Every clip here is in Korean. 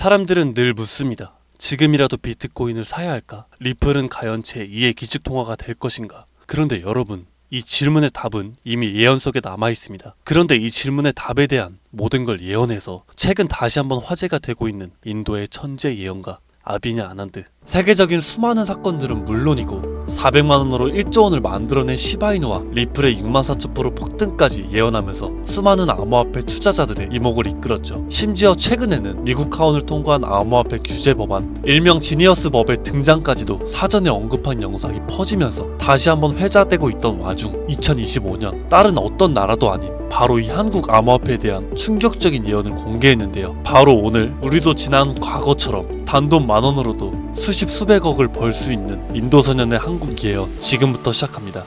사람들은 늘 묻습니다. 지금이라도 비트코인을 사야 할까? 리플은 가연체 2의 기축통화가 될 것인가? 그런데 여러분, 이 질문의 답은 이미 예언 속에 남아 있습니다. 그런데 이 질문의 답에 대한 모든 걸 예언해서 최근 다시 한번 화제가 되고 있는 인도의 천재 예언가 아비냐 아난드. 세계적인 수많은 사건들은 물론이고 400만원으로 1조 원을 만들어낸 시바이누와 리플의 64,000% 폭등까지 예언하면서 수많은 암호화폐 투자자들의 이목을 이끌었죠. 심지어 최근에는 미국 하원을 통과한 암호화폐 규제 법안 일명 지니어스 법의 등장까지도 사전에 언급한 영상이 퍼지면서 다시 한번 회자되고 있던 와중 2025년 다른 어떤 나라도 아닌 바로 이 한국 암호화폐에 대한 충격적인 예언을 공개했는데요. 바로 오늘 우리도 지난 과거처럼 단돈 10,000원으로도 수십 수백억을 벌 수 있는 인도 소년의 한국 예언 지금부터 시작합니다.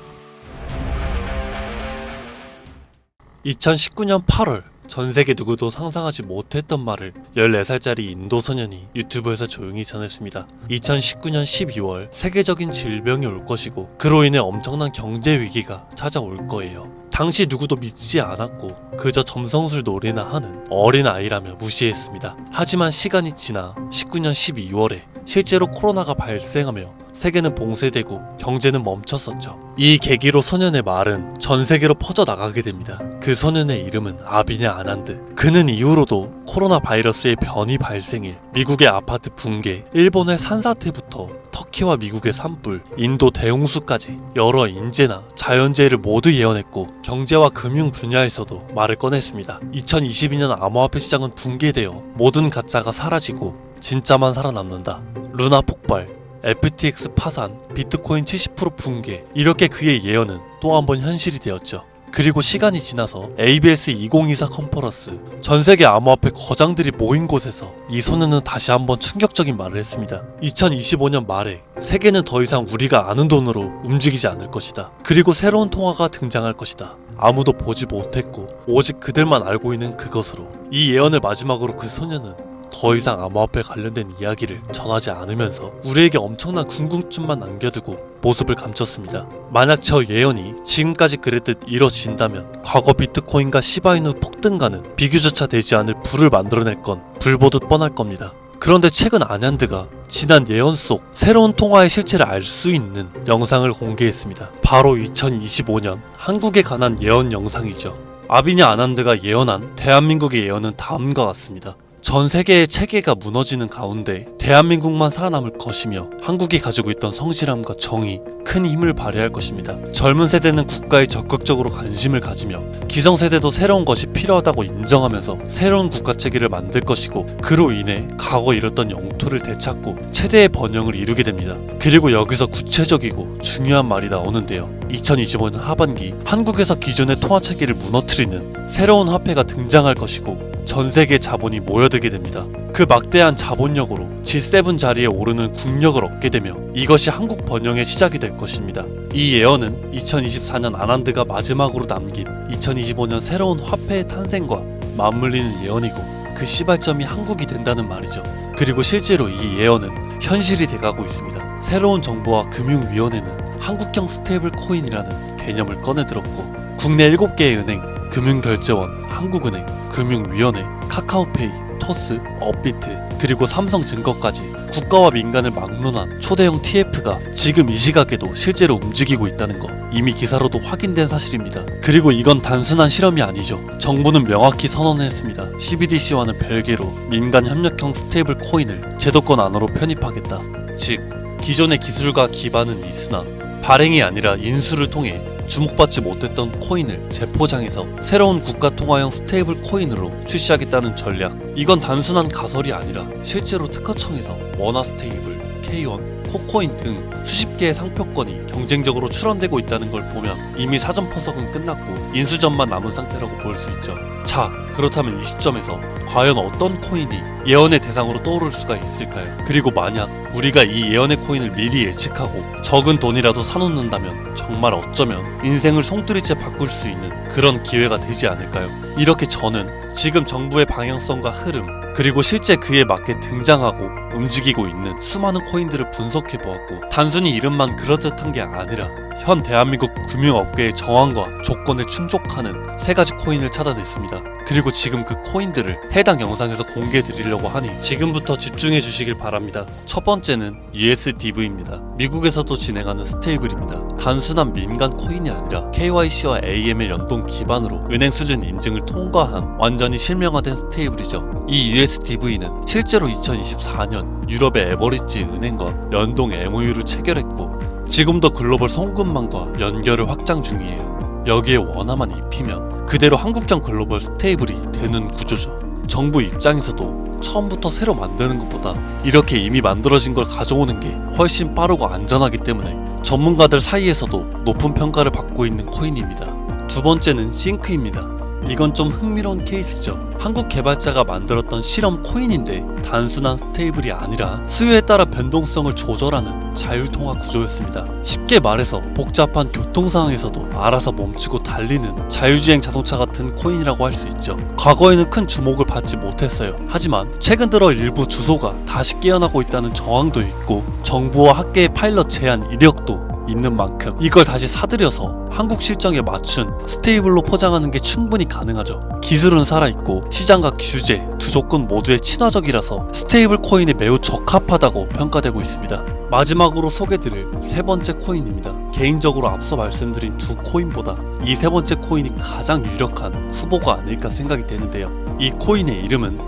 2019년 8월 전세계 누구도 상상하지 못했던 말을 14살짜리 인도 소년이 유튜브에서 조용히 전했습니다. 2019년 12월 세계적인 질병이 올 것이고 그로 인해 엄청난 경제 위기가 찾아올 거예요. 당시 누구도 믿지 않았고 그저 점성술 놀이나 하는 어린아이라며 무시했습니다. 하지만 시간이 지나 19년 12월에 실제로 코로나가 발생하며 세계는 봉쇄되고 경제는 멈췄었죠. 이 계기로 소년의 말은 전 세계로 퍼져나가게 됩니다. 그 소년의 이름은 아비냐 아난드. 그는 이후로도 코로나 바이러스의 변이 발생일, 미국의 아파트 붕괴, 일본의 산사태부터 터키와 미국의 산불, 인도 대홍수까지 여러 인재나 자연재해를 모두 예언했고 경제와 금융 분야에서도 말을 꺼냈습니다. 2022년 암호화폐 시장은 붕괴되어 모든 가짜가 사라지고 진짜만 살아남는다. 루나 폭발, FTX 파산, 비트코인 70% 붕괴, 이렇게 그의 예언은 또 한 번 현실이 되었죠. 그리고 시간이 지나서 ABS 2024 컨퍼런스, 전세계 암호화폐 거장들이 모인 곳에서 이 소년은 다시 한번 충격적인 말을 했습니다. 2025년 말에 세계는 더 이상 우리가 아는 돈으로 움직이지 않을 것이다. 그리고 새로운 통화가 등장할 것이다. 아무도 보지 못했고 오직 그들만 알고 있는 그것으로. 이 예언을 마지막으로 그 소년은 더 이상 암호화폐 관련된 이야기를 전하지 않으면서 우리에게 엄청난 궁금증만 남겨두고 모습을 감췄습니다. 만약 저 예언이 지금까지 그랬듯 이뤄진다면 과거 비트코인과 시바이누 폭등가는 비교조차 되지 않을 부를 만들어낼 건 불보듯 뻔할 겁니다. 그런데 최근 아난드가 지난 예언 속 새로운 통화의 실체를 알 수 있는 영상을 공개했습니다. 바로 2025년 한국에 관한 예언 영상이죠. 아비냐 아난드가 예언한 대한민국의 예언은 다음과 같습니다. 전 세계의 체계가 무너지는 가운데 대한민국만 살아남을 것이며 한국이 가지고 있던 성실함과 정의, 큰 힘을 발휘할 것입니다. 젊은 세대는 국가에 적극적으로 관심을 가지며 기성세대도 새로운 것이 필요하다고 인정하면서 새로운 국가체계를 만들 것이고 그로 인해 과거 잃었던 영토를 되찾고 최대의 번영을 이루게 됩니다. 그리고 여기서 구체적이고 중요한 말이 나오는데요. 2025년 하반기 한국에서 기존의 통화체계를 무너뜨리는 새로운 화폐가 등장할 것이고 전세계 자본이 모여들게 됩니다. 그 막대한 자본력으로 G7 자리에 오르는 국력을 얻게 되며 이것이 한국 번영의 시작이 될 것입니다. 이 예언은 2024년 아난드가 마지막으로 남긴 2025년 새로운 화폐의 탄생과 맞물리는 예언이고 그 시발점이 한국이 된다는 말이죠. 그리고 실제로 이 예언은 현실이 돼가고 있습니다. 새로운 정부와 금융위원회는 한국형 스테이블 코인이라는 개념을 꺼내들었고 국내 7개의 은행, 금융결제원, 한국은행, 금융위원회, 카카오페이, 토스, 업비트, 그리고 삼성증거까지 국가와 민간을 막론한 초대형 TF가 지금 이 시각에도 실제로 움직이고 있다는 거 이미 기사로도 확인된 사실입니다. 그리고 이건 단순한 실험이 아니죠. 정부는 명확히 선언했습니다. CBDC와는 별개로 민간 협력형 스테이블 코인을 제도권 안으로 편입하겠다. 즉 기존의 기술과 기반은 있으나 발행이 아니라 인수를 통해 주목받지 못했던 코인을 재포장해서 새로운 국가통화형 스테이블 코인으로 출시하겠다는 전략. 이건 단순한 가설이 아니라 실제로 특허청에서 원화스테이블, K1, 코코인 등 수십 개의 상표권이 경쟁적으로 출원되고 있다는 걸 보면 이미 사전 포석은 끝났고 인수전만 남은 상태라고 볼 수 있죠. 자, 그렇다면 이 시점에서 과연 어떤 코인이 예언의 대상으로 떠오를 수가 있을까요? 그리고 만약 우리가 이 예언의 코인을 미리 예측하고 적은 돈이라도 사놓는다면 정말 어쩌면 인생을 송두리째 바꿀 수 있는 그런 기회가 되지 않을까요? 이렇게 저는 지금 정부의 방향성과 흐름 그리고 실제 그에 맞게 등장하고 움직이고 있는 수많은 코인들을 분석해보았고 단순히 이름만 그럴듯한 게 아니라 현 대한민국 금융업계의 정황과 조건에 충족하는 3가지 코인을 찾아냈습니다. 그리고 지금 그 코인들을 해당 영상에서 공개해 드리려고 하니 지금부터 집중해 주시길 바랍니다. 첫 번째는 USDV입니다. 미국에서도 진행하는 스테이블입니다. 단순한 민간 코인이 아니라 KYC와 AML 연동 기반으로 은행 수준 인증을 통과한 완전히 실명화된 스테이블이죠. 이 USDV는 실제로 2024년 유럽의 에버리지 은행과 연동 MOU를 체결했고 지금도 글로벌 송금망과 연결을 확장 중이에요. 여기에 원화만 입히면 그대로 한국형 글로벌 스테이블이 되는 구조죠. 정부 입장에서도 처음부터 새로 만드는 것보다 이렇게 이미 만들어진 걸 가져오는 게 훨씬 빠르고 안전하기 때문에 전문가들 사이에서도 높은 평가를 받고 있는 코인입니다. 두 번째는 싱크입니다. 이건 좀 흥미로운 케이스죠. 한국 개발자가 만들었던 실험 코인인데 단순한 스테이블이 아니라 수요에 따라 변동성을 조절하는 자율통화 구조였습니다. 쉽게 말해서 복잡한 교통 상황에서도 알아서 멈추고 달리는 자율주행 자동차 같은 코인이라고 할 수 있죠. 과거에는 큰 주목을 받지 못했어요. 하지만 최근 들어 일부 주소가 다시 깨어나고 있다는 정황도 있고 정부와 학계의 파일럿 제한 이력도 있는 만큼 이걸 다시 사들여서 한국 실정에 맞춘 스테이블로 포장하는 게 충분히 가능하죠. 기술은 살아있고 시장과 규제 두 조건 모두에 친화적이라서 스테이블 코인에 매우 적합하다고 평가되고 있습니다. 마지막으로 소개드릴 세 번째 코인입니다. 개인적으로 앞서 말씀드린 두 코인보다 이 세 번째 코인이 가장 유력한 후보가 아닐까 생각이 되는데요. 이 코인의 이름은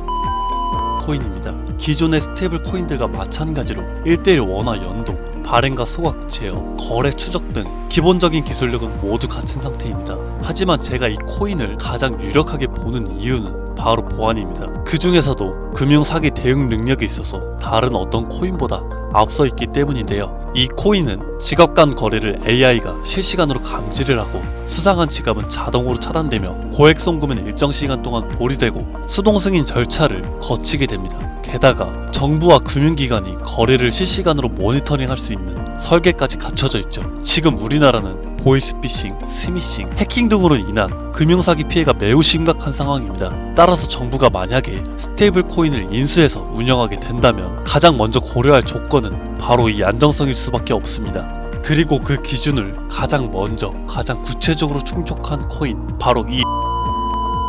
코인입니다. 기존의 스테이블 코인들과 마찬가지로 1:1 원화 연동, 발행과 소각, 제어, 거래 추적 등 기본적인 기술력은 모두 갖춘 상태입니다. 하지만 제가 이 코인을 가장 유력하게 보는 이유는 바로 보안입니다. 그 중에서도 금융사기 대응 능력이 있어서 다른 어떤 코인보다 앞서 있기 때문인데요. 이 코인은 지갑 간 거래를 AI가 실시간으로 감지를 하고 수상한 지갑은 자동으로 차단되며 고액 송금은 일정 시간 동안 보류되고 수동 승인 절차를 거치게 됩니다. 게다가 정부와 금융기관이 거래를 실시간으로 모니터링할 수 있는 설계까지 갖춰져 있죠. 지금 우리나라는 보이스피싱, 스미싱, 해킹 등으로 인한 금융사기 피해가 매우 심각한 상황입니다. 따라서 정부가 만약에 스테이블 코인을 인수해서 운영하게 된다면 가장 먼저 고려할 조건은 바로 이 안정성일 수밖에 없습니다. 그리고 그 기준을 가장 먼저 가장 구체적으로 충족한 코인, 바로 이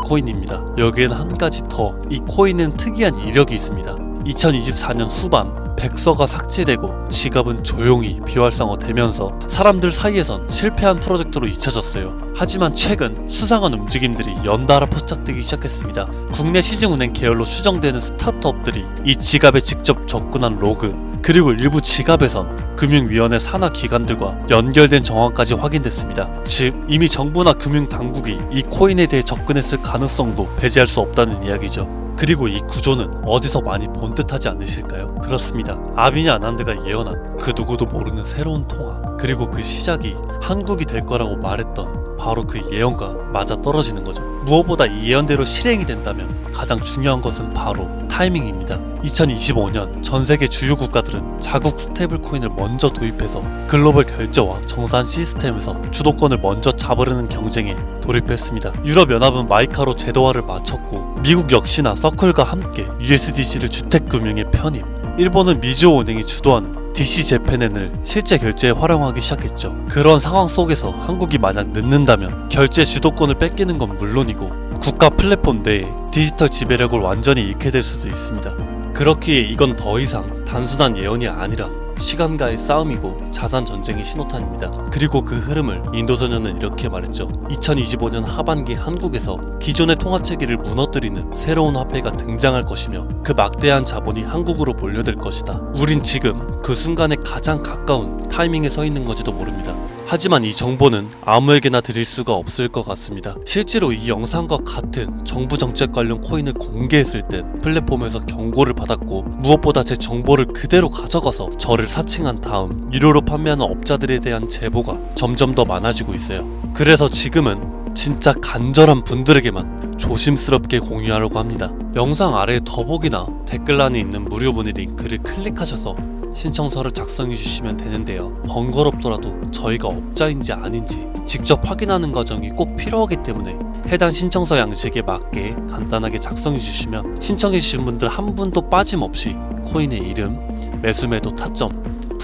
코인입니다. 여기에는 한 가지 더, 이 코인은 특이한 이력이 있습니다. 2024년 후반 백서가 삭제되고 지갑은 조용히 비활성화되면서 사람들 사이에선 실패한 프로젝트로 잊혀졌어요. 하지만 최근 수상한 움직임들이 연달아 포착되기 시작했습니다. 국내 시중은행 계열로 추정되는 스타트업들이 이 지갑에 직접 접근한 로그, 그리고 일부 지갑에선 금융위원회 산하 기관들과 연결된 정황까지 확인됐습니다. 즉 이미 정부나 금융당국이 이 코인에 대해 접근했을 가능성도 배제할 수 없다는 이야기죠. 그리고 이 구조는 어디서 많이 본 듯하지 않으실까요? 그렇습니다. 아비냐 아난드가 예언한 그 누구도 모르는 새로운 통화, 그리고 그 시작이 한국이 될 거라고 말했던 바로 그 예언과 맞아 떨어지는 거죠. 무엇보다 이 예언대로 실행이 된다면 가장 중요한 것은 바로 타이밍입니다. 2025년 전 세계 주요 국가들은 자국 스테이블 코인을 먼저 도입해서 글로벌 결제와 정산 시스템에서 주도권을 먼저 잡으려는 경쟁에 돌입했습니다. 유럽연합은 마이카로 제도화를 마쳤고 미국 역시나 서클과 함께 USDC를 주택금융에 편입, 일본은 미즈호 은행이 주도하는 DC재팬엔을 실제 결제에 활용하기 시작했죠. 그런 상황 속에서 한국이 만약 늦는다면 결제 주도권을 뺏기는 건 물론이고 국가 플랫폼 내에 디지털 지배력을 완전히 잃게 될 수도 있습니다. 그렇기에 이건 더 이상 단순한 예언이 아니라 시간과의 싸움이고 자산 전쟁의 신호탄입니다. 그리고 그 흐름을 인도소년은 이렇게 말했죠. 2025년 하반기 한국에서 기존의 통화체계를 무너뜨리는 새로운 화폐가 등장할 것이며 그 막대한 자본이 한국으로 몰려들 것이다. 우린 지금 그 순간에 가장 가까운 타이밍에 서 있는 건지도 모릅니다. 하지만 이 정보는 아무에게나 드릴 수가 없을 것 같습니다. 실제로 이 영상과 같은 정부 정책 관련 코인을 공개했을 땐 플랫폼에서 경고를 받았고 무엇보다 제 정보를 그대로 가져가서 저를 사칭한 다음 유료로 판매하는 업자들에 대한 제보가 점점 더 많아지고 있어요. 그래서 지금은 진짜 간절한 분들에게만 조심스럽게 공유하려고 합니다. 영상 아래에 더보기나 댓글란에 있는 무료 문의 링크를 클릭하셔서 신청서를 작성해 주시면 되는데요. 번거롭더라도 저희가 업자인지 아닌지 직접 확인하는 과정이 꼭 필요하기 때문에 해당 신청서 양식에 맞게 간단하게 작성해 주시면 신청해 주신 분들 한 분도 빠짐없이 코인의 이름, 매수매도 타점,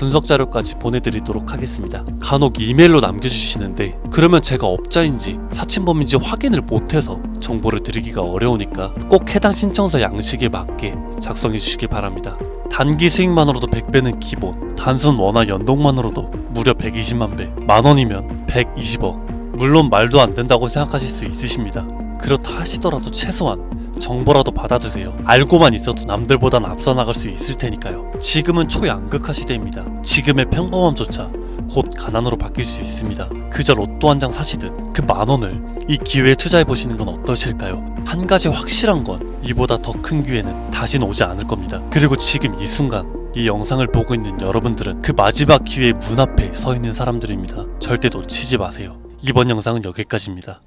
분석 자료까지 보내드리도록 하겠습니다. 간혹 이메일로 남겨주시는데 그러면 제가 업자인지 사칭범인지 확인을 못해서 정보를 드리기가 어려우니까 꼭 해당 신청서 양식에 맞게 작성해 주시길 바랍니다. 단기 수익만으로도 100배는 기본, 단순 원화 연동만으로도 무려 120만 배, 만원이면 120억. 물론 말도 안 된다고 생각하실 수 있으십니다. 그렇다 하시더라도 최소한 정보라도 받아두세요. 알고만 있어도 남들보단 앞서 나갈 수 있을 테니까요. 지금은 초양극화 시대입니다. 지금의 평범함조차 곧 가난으로 바뀔 수 있습니다. 그저 로또 한 장 사시듯 그 만원을 이 기회에 투자해보시는 건 어떠실까요? 한 가지 확실한 건 이보다 더 큰 기회는 다신 오지 않을 겁니다. 그리고 지금 이 순간 이 영상을 보고 있는 여러분들은 그 마지막 기회의 문 앞에 서 있는 사람들입니다. 절대 놓치지 마세요. 이번 영상은 여기까지입니다.